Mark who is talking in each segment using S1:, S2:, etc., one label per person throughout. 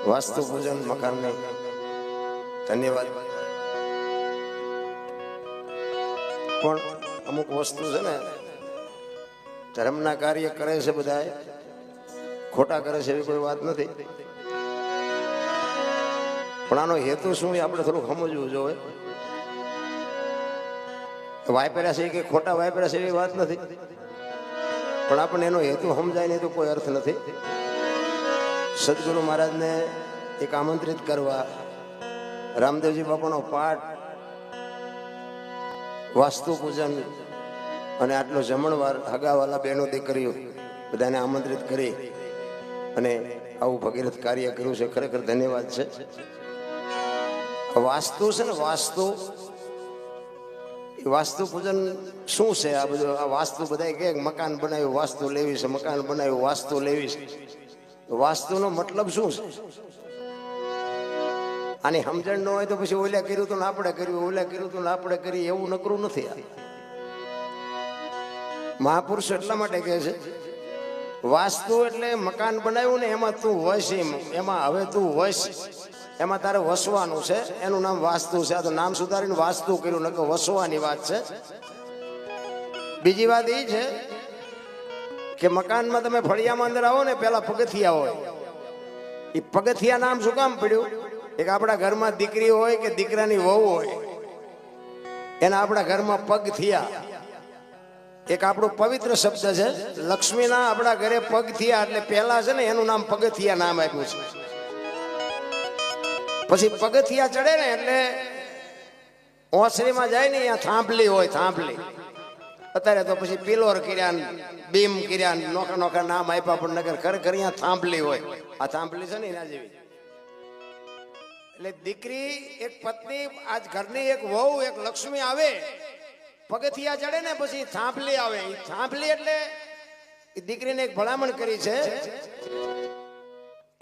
S1: વાસ્તુ પૂજન મકાનને ધન્યવાદ. પણ અમુક વસ્તુ છે ને ધર્મના કાર્ય કરે છે બધા, ખોટા કરે છે એવી કોઈ વાત નથી, પણ આનો હેતુ શું એ આપણે થોડું સમજવું જોઈએ. વાપર્યા છે કે ખોટા વાપર્યા છે એવી વાત નથી, પણ આપણને એનો હેતુ સમજાય નહીં તો કોઈ અર્થ નથી. સદગુરુ મહારાજને એક આમંત્રિત કરવા રામદેવજી બાપાનો પાઠ, વાસ્તુ પૂજન અને આટલો જમણવાર, હગાવાલા બહેનો દીકરીઓ બધાને આમંત્રિત કરી અને આવું ભગીરથ કાર્ય કર્યું છે. ખરેખર ધન્યવાદ છે. વાસ્તુ છે ને વાસ્તુ પૂજન શું છે? આ બધું આ વાસ્તુ બધા કે મકાન બનાવ્યું વાસ્તુ લેવી છે, મકાન બનાવ્યું વાસ્તુ લેવી છે. વાસ્તુનો મતલબ શું છે? આની સમજણ ન હોય તો પછી ઓલા કર્યું તો આપણે કર્યું, ઓલા કર્યું તો આપણે કરી, એવું નકરું નથી. મહાપુરુષો એટલા માટે કહે છે વાસ્તુ એટલે મકાન બનાવ્યું ને એમાં તું વસ, એમાં હવે તું વસ, એમાં તારે વસવાનું છે, એનું નામ વાસ્તુ છે. આ તો નામ સુધારીને વાસ્તુ કર્યું, નકર વસવાની વાત છે. બીજી વાત એ છે કે મકાનમાં તમે ફળિયામાં અંદર આવો ને, પેલા પગથિયા હોય. એ પગથિયા નામ શું કામ પડ્યું? એક આપણા ઘરમાં દીકરી હોય કે દીકરાની વહુ હોય, એના આપણા ઘરમાં પગ થયા. એક આપણું પવિત્ર શબ્દ છે, લક્ષ્મીના આપણા ઘરે પગ થયા, એટલે પહેલા છે ને એનું નામ પગથિયા નામ આપ્યું છે. પછી પગથિયા ચડે ને એટલે ઓસરીમાં જાય ને, અહીંયા થાંભલી હોય, થાંભલી. અત્યારે તો પછી પિલોર કર્યા, બીમ કર્યા, નોખા નોખા નામ આપ્યા, પણ નગર ખરેખર અહીંયા થાંભલી હોય. આ થાંભલી છે ને એના જેવી. એટલે દીકરી, એક પત્ની, આજ ઘરની એક વહુ, એક લક્ષ્મી આવે, પગથિયા ચડે ને પછી થાંભલી આવે. એ થાંભલી એટલે એ દીકરીને એક ભલામણ કરી છે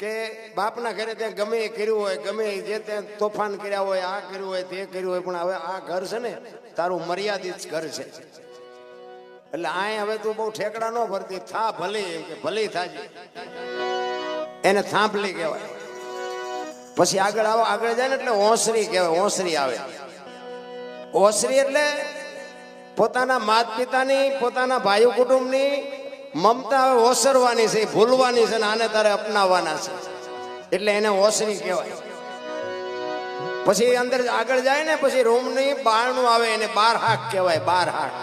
S1: કે બાપના ઘરે ત્યાં ગમે એ કર્યું હોય, ગમે જે ત્યાં તોફાન કર્યા હોય, આ કર્યું હોય, તે કર્યું હોય, પણ હવે આ ઘર છે ને તારું મર્યાદિત ઘર છે. એટલે આ હવે તું બહુ ઠેકડા ન ભરતી, થા ભલે, એમ કે ભલે થાજી, એને થાંભલી કહેવાય. પછી આગળ આવો, આગળ જાય ને એટલે ઓસરી કહેવાય. ઓસરી આવે. ઓસરી એટલે પોતાના માત પિતાની, પોતાના ભાઈઓ કુટુંબની મમતા ઓસરવાની છે, ભૂલવાની છે, ને આને તારે અપનાવવાના છે, એટલે એને ઓસરી કહેવાય. પછી અંદર આગળ જાય ને પછી રૂમની બહારનું આવે, એને બાર હાક કહેવાય. બાર હાક.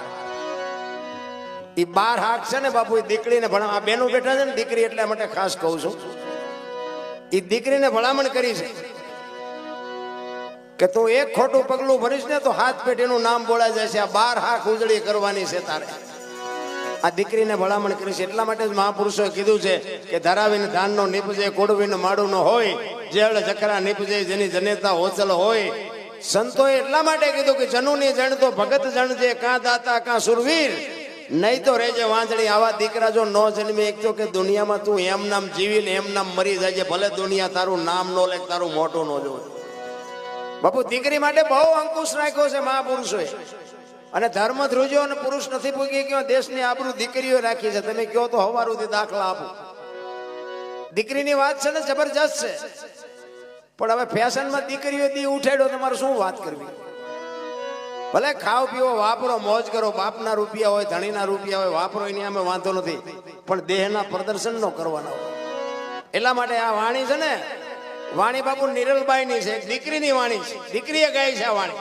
S1: એ બાર હાક છે ને બાપુ, દીકરીને ભણા, આ બેનો બેઠા છે ને દીકરી, એટલા માટે ખાસ કહું છું. એ દીકરીને ભલામણ કરી છે કે તું એક ખોટું પગલું ભરીશ ને તો હાથ પેઢીનું નામ બોલાઈ જાય છે. આ બાર હાક ઉજળી કરવાની છે તારે. આ દીકરીને ભલામણ કરી છે. એટલા માટે જ મહાપુરુષોએ કીધું છે કે ધરાવીને ધાનનો નીપજે, કોડવીને માડું ન હોય, જેળ જકરા નીપજે, જેની જનેતા હોચલ હોય. સંતોએ એટલા માટે કીધું કે જનુની જણ તો ભગત જણજે, કાં દાતા કાં સુરવીર, નહીં તો રેજે વાંજળી. આવા દીકરા જો ન જન્મે, એક તો કે દુનિયામાં તું એમ નામ જીવીને એમ નામ મરી જાય છે, ભલે દુનિયા તારું નામ નો લે, તારું મોટું ન જોવે. બાપુ દીકરી માટે બહુ અંકુશ રાખ્યો છે મહાપુરુષોએ. અને ધર્મ ધ્રુજો અને પુરુષ નથી પૂગી ગયો, દેશની આબરૂ દીકરીઓ રાખી છે. તમે કહો તો હવારુથી દાખલા આપો. દીકરીની વાત છે ને જબરજસ્ત છે, પણ હવે ફેશનમાં દીકરીઓ દી ઉઠાડ્યો, તમારે શું વાત કરવી? ભલે ખાવ પીવો, વાપરો, મોજ કરો, બાપના રૂપિયા હોય, ધણીના રૂપિયા હોય, વાપરો, એની અમે વાંધો નથી, પણ દેહના પ્રદર્શન નો કરવાના હોય. એટલા માટે આ વાણી છે ને, વાણી બાપુ નિરલબાઈની છે, દીકરીની વાણી છે. દીકરીએ ગાઈ છે આ વાણી.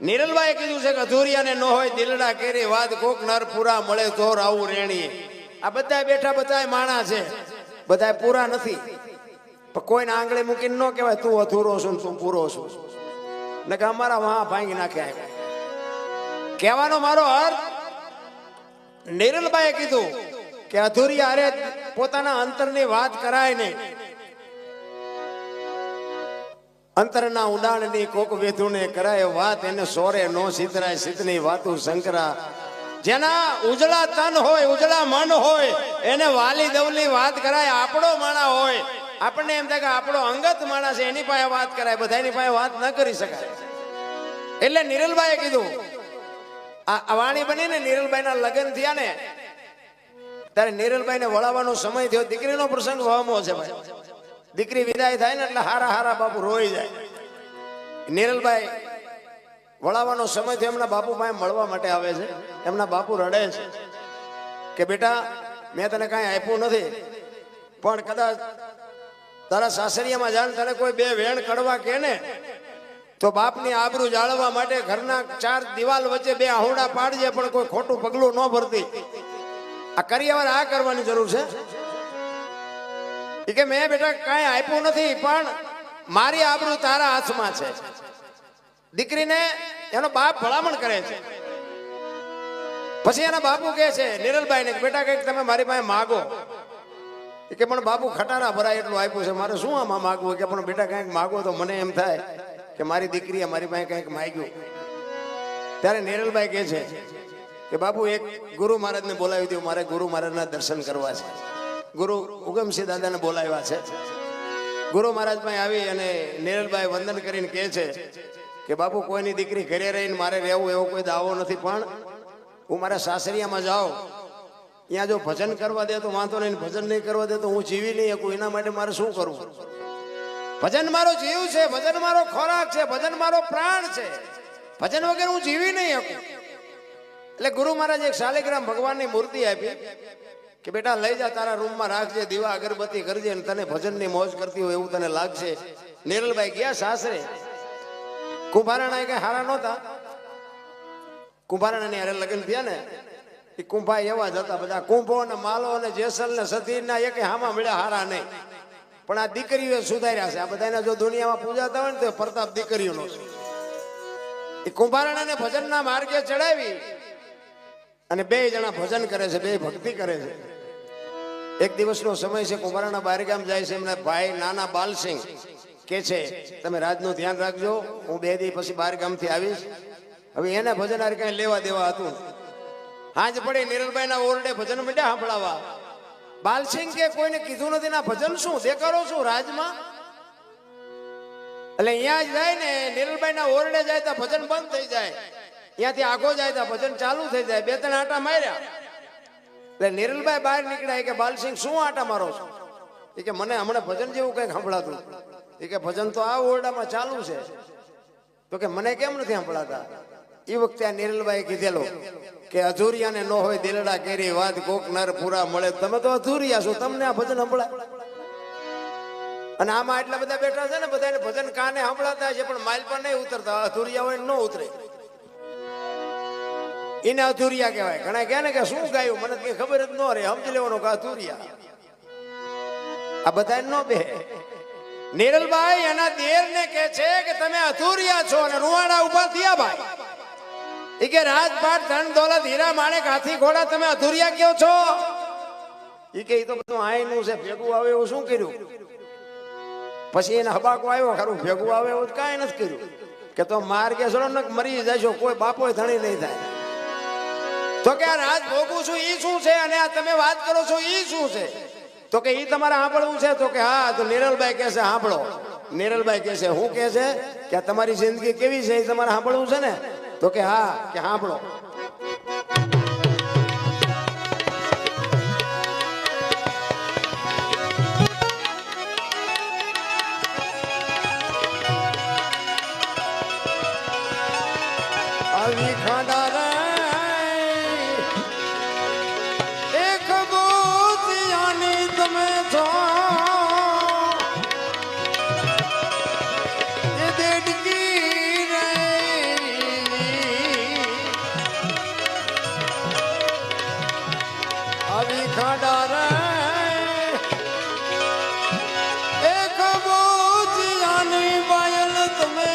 S1: નિરલબાઈએ કીધું છે કે અધૂરિયાને ન હોય દિલડા કેરી વાત, કોક નર પૂરા મળે તો આવું રેણી. આ બધા બેઠા બધા માણા છે, બધા પૂરા નથી, પણ કોઈને આંગળી મૂકીને ન કહેવાય તું અધૂરો છું તું પૂરો છું, ને કે અમારા વાહ ભાંગી નાખ્યા. કહેવાનો મારો અર્થ, નિરલબાઈએ કીધું કે અધૂરિયા અરે પોતાના અંતરની વાત કરાય નહીં. અંતરના ઉડાણની કોક વેધુને કરાય વાત, એને સોરે નો સિતરાય, સિતની વાતું શંકરા. જેના ઉજળા તન હોય, ઉજળા મન હોય, એને વાલી દવલી વાત કરાય. આપણો માણા હોય, આપણને એમ થાય કે આપણો અંગત માણસ છે, એની પાસે વાત કરાય, બધાની પાસે વાત ન કરી શકાય. એટલે નિરલબાઈએ કીધું, આ વાણી બની ને નિરલબાઈના લગ્ન થયા ને ત્યારે નિરલબાઈને વળાવવાનો સમય થયો. દીકરીનો પ્રસંગ વહમો છે ભાઈ. દીકરી વિદાય થાય ને એટલે હારા હારા બાપુ રોઈ જાય. નિરલભાઈ વળાવવાનો સમય થયો, એમના બાપુ પાસે મળવા માટે આવે છે. એમના બાપુ રડે છે કે બેટા મેં તને કાંઈ આપ્યું નથી, પણ કદાચ તારા સાસરિયામાં જાણ તને કોઈ બે વેણ કડવા કે ને તો બાપની આબરૂ જાળવવા માટે ઘરના 4 દિવાલ વચ્ચે 2 આહુડા પાડજે, પણ કોઈ ખોટું પગલું ન ભરતી. આ કરિયાવર આ કરવાની જરૂર છે. કે મેં બેટા કાંઈ આપ્યું નથી, પણ મારી આબરૂ તારા હાથમાં છે. દીકરીને એનો બાપ ભલામણ કરે છે. પછી એના બાપુ કહે છે નિરલભાઈ ને, બેટા કંઈક તમે મારી પાસે માગો. કે પણ બાપુ ખટારા ભરાય એટલું આપ્યું છે, મારે શું આમાં માગવું? કે પણ બેટા કંઈક માગો તો મને એમ થાય કે મારી દીકરીએ મારી પાસે કંઈક માગ્યું. ત્યારે નિરલભાઈ કહે છે કે બાપુ એક ગુરુ મહારાજને બોલાવી દો, મારે ગુરુ મહારાજના દર્શન કરવા છે. ગુરુ ઉગમસિંહ દાદાને બોલાવ્યા છે. ગુરુ મહારાજ પાસે આવી અને નિરલભાઈ વંદન કરીને કહે છે કે બાપુ કોઈની દીકરી ઘરે રહીને મારે રહેવું એવો કોઈ દાવો નથી, પણ હું મારા સાસરિયામાં જાઉં, ત્યાં જો ભજન કરવા દે તો વાંધો નહીં, ભજન નહીં કરવા દે તો હું જીવી નહીં શકું. એના માટે મારે શું કરવું? ભજન મારો જીવ છે, ભજન મારો ખોરાક છે, ભજન મારો પ્રાણ છે. ભજન વગર હું જીવી નહીં શકું. એટલે ગુરુ મહારાજ એક શાલિગ્રામ ભગવાનની મૂર્તિ આપી કે બેટા લઈ જા, તારા રૂમમાં રાખજે, દીવા અગરબત્તી કરજે, અને તને ભજનની મોજ કરતી હોય એવું તને લાગશે. નિરલભાઈ ગયા સાસરે. કુંભારાણા કઈ હારા નહોતા. કુંભારાણાની હારે લગ્ન થયા ને, એ કુંભા એવા જ હતા. બધા કુંભો ને માલો ને જેસલ ને સતીર ના એક હામાં મળ્યા હારા નહીં. પણ આ દીકરીઓ સુધાર્યા છે. આ બધાને જો દુનિયામાં પૂજાતા હોય ને તો પ્રતાપ દીકરીઓનો છે. એ કુંભારાણાને ભજનના માર્ગે ચડાવી અને 2 જણા ભજન કરે છે, 2 ભક્તિ કરે છે. એક દિવસનો સમય છે, કુંભારાણા બહારગામ જાય છે. એમના ભાઈ નાના બાલસિંહ કે છે તમે રાજનું ધ્યાન રાખજો, હું 2 દિવસ પછી બહારગામથી આવીશ. હવે એને ભજન હારે કઈ લેવા દેવા હતું. હાજ પડી નિરલભાઈના ઓરડે ભજન માંડ્યા સાંભળાવા. બાલસિંહ કે કોઈને કીધું નથી ના ભજન શું દેખાડો શું રાજમાં? એટલે અહીંયા જ જાય ને નિરલભાઈના ઓરડે જાય તો ભજન બંધ થઈ જાય, ત્યાંથી આગો જાય તો ભજન ચાલુ થઈ જાય. 2-3 આટા માર્યા એટલે નિરલભાઈ બહાર નીકળ્યા કે બાલસિંહ શું આટા મારો છો? એ કે મને હમણાં ભજન જેવું કઈક સંભળાતું. એ કે ભજન તો આ ઓરડામાં ચાલુ છે. તો કે મને કેમ નથી સંભળાતા? એ વખતે આ નિરલભાઈ કીધેલો કે અધૂરિયાને ન હોય દિલડા કેરી વાત, કોક નર પૂરા મળે. તમે તો અધૂરિયા છો, તમને આ ભજન સંભળાય? અને આમાં એટલા બધા બેઠા છે ને, બધાને ભજન કાને સંભળાતા છે, પણ માઇલ પર નહીં ઉતરતા. અધૂરિયા હોય ન ઉતરે, એને અધૂરિયા કહેવાય. ઘણા કહે ને કે શું ગાયું, મને કઈ ખબર જ ન રહે, સમજી લેવાનું કે અધૂરિયા. આ બધા ન બે. નિરલભાઈ એના દેરને કહે છે કે તમે અધૂરિયા છો, અને રૂવાડા ઉભા થયા ભાઈ. એ કે રાજપાટ ધન દોલત હીરા માણેક હાથી ઘોડા તમે અધૂરિયા કયો છો? એ કે તો બધું આયનું છે, ભેગું આવે એવું શું કર્યું? પછી એને હબાકો આવ્યો ખરું, ભેગું આવે એવું કાંઈ નથી કર્યું. કે તો માર કે છોડો ને મરી જશો, કોઈ બાપો ધણી નહીં થાય. તો કે આ રાજ ભોગું છું ઈ શું છે, અને આ તમે વાત કરો છો ઈ શું છે? તો કે ઈ તમારે સાંભળવું છે? તો કે હા. તો નિરલભાઈ કહે છે સાંભળો. નિરલભાઈ કહે છે હું કહે છે કે આ તમારી જિંદગી કેવી છે એ તમારે સાંભળવું છે ને? તો કે હા. કે સાંભળો. આવી ખાડા રે એક બોતિયાની તમે છો, એ દેડકી રે આવી ખાડા રે એક બોતિયાની બાયલ તમે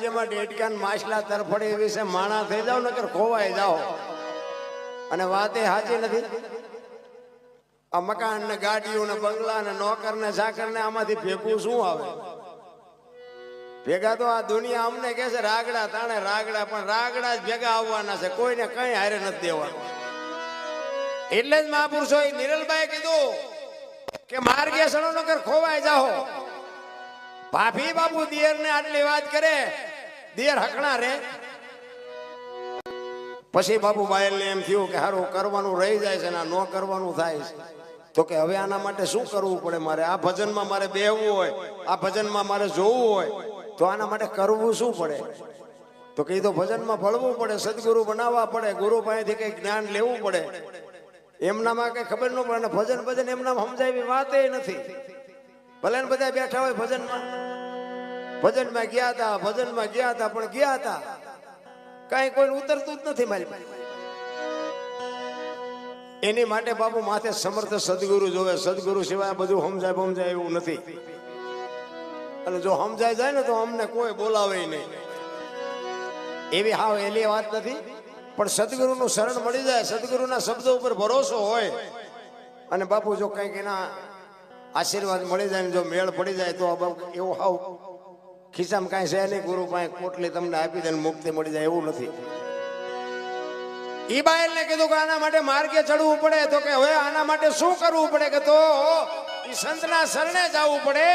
S1: જેમાં ડેટકાન માછલા તરફડે એવી છે માણા થઈ જાવ નકર ખોવાઈ જાઓ. અને વાત એ સાચી નથી. આ મકાન ને ગાડીઓ ને બંગલા ને નોકર ને ચાકર ને આમાંથી ભેગું શું આવે? ભેગા તો આ દુનિયા અમને કે છે રાગડા તાણે રાગડા, પણ રાગડા જ ભેગા આવવાના છે, કોઈને કઈ હારે નથી દેવાનું. એટલે જ મહાપુરુષો નિરલભાઈ કીધું કે માર્ગે સણો નગર ખોવાઈ જાઓ. ભાભી બાપુ દિયર ને આટલી વાત કરે, દિયર હકણા રે. પછી બાપુ બાયલ ને એમ થયું કે હારું કરવાનું રહી જાય છે ને ન કરવાનું થાય છે. તો કે હવે આના માટે શું કરવું પડે? મારે આ ભજનમાં મારે બેહવું હોય, આ ભજનમાં મારે જોવું હોય, તો આના માટે કરવું શું પડે? તો કે તો ભજનમાં ભળવું પડે, સદગુરુ બનાવવા પડે, ગુરુ પાસેથી કઈ જ્ઞાન લેવું પડે. એમનામાં કઈ ખબર ન પડે. ભજન ભજન એમના સમજાવી વાત એ નથી. ભલે ને બધા બેઠા હોય ભજનમાં ગયા હતા, ભજનમાં ગયા હતા, પણ ગયા હતા કઈ કોઈ ઉતરતું જ નથી મારી પાસે. એની માટે બાપુ માથે સમર્થ સદગુરુ જોવે. સદગુરુ સિવાય બધું સમજાય એવું નથી. અને જો સમજાય જાય ને તો અમને કોઈ બોલાવે નહીં. એવી હાવ એલી વાત નથી. પણ સદગુરુનું શરણ મળી જાય, સદગુરુના શબ્દો ઉપર ભરોસો હોય અને બાપુ જો કંઈક એના આશીર્વાદ મળી જાય ને જો મેળ પડી જાય તો એવું હાવ ખિસ્સામાં કાંઈ છે નહીં, ગુરુ પાસે કોટલી તમને આપી દે મુક્તિ મળી જાય એવું નથી. ઈ બાયલ ને કીધું કે આના માટે માર્ગે ચડવું પડે. તો કે હવે આના માટે શું કરવું પડે? કે તો ઈ સંતના શરણે જવું પડે,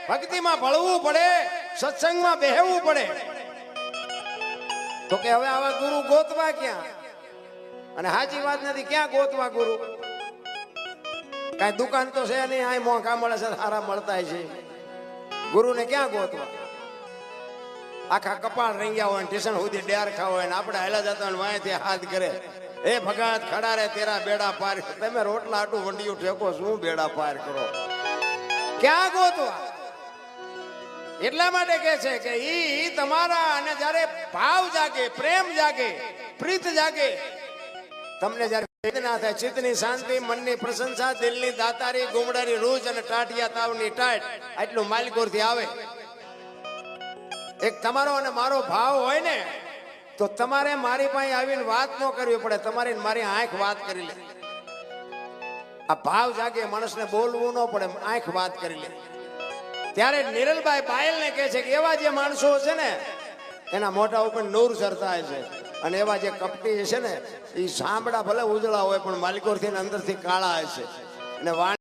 S1: ભક્તિમાં ભળવું પડે, સત્સંગમાં બેહવું પડે. તો કે હવે આવા ગુરુ ગોતવા ક્યાં? અને સાચી વાત નથી, ક્યાં ગોતવા ગુરુ? કઈ દુકાન તો છે નહીં, આ મોંઘા મળે છે, સારા મળતા છે. ગુરુને ક્યાં ગોતવા? આખા કપાળ રંગ્યા હોય, ટીશન સુધી ડેર ખાવ હોય, આપણે હેલા જતા હોય વાંયથી હાથ કરે, એ ભગત ખડા રે તેરા બેડા પાર. તમે રોટલા આટું વંડિયું ઠેકો, શું બેડા પાર કરો? ક્યાં ગોતવા? એટલા માટે કે છે કે ઈ તમારા અને જયારે ભાવ જાગે, પ્રેમ જાગે, પ્રીત જાગે, તમને જયારે વેદના થાય, ચિત્તની શાંતિ, મનની પ્રશંસા, દિલની દાતારી, ગુમડાની રૂજ અને ટાટિયા તાવની ટાટ, આટલું માલિકોરથી આવે. એક તમારો અને મારો ભાવ હોય ને તો તમારે મારી પાસે આવીને વાત ન કરવી પડે, તમારી મારી આંખ વાત કરી લે. આ ભાવ જાગે, માણસને બોલવું ન પડે, આંખ વાત કરી લે. ત્યારે નિરલભાઈ બાયલ ને કહે છે કે એવા જે માણસો છે ને એના મોઢા ઉપર નૂર ઝરતા છે, અને એવા જે કપટી છે ને એ સાંભળા ભલે ઉજળા હોય પણ માલિકોરથી અંદરથી કાળા છે. અને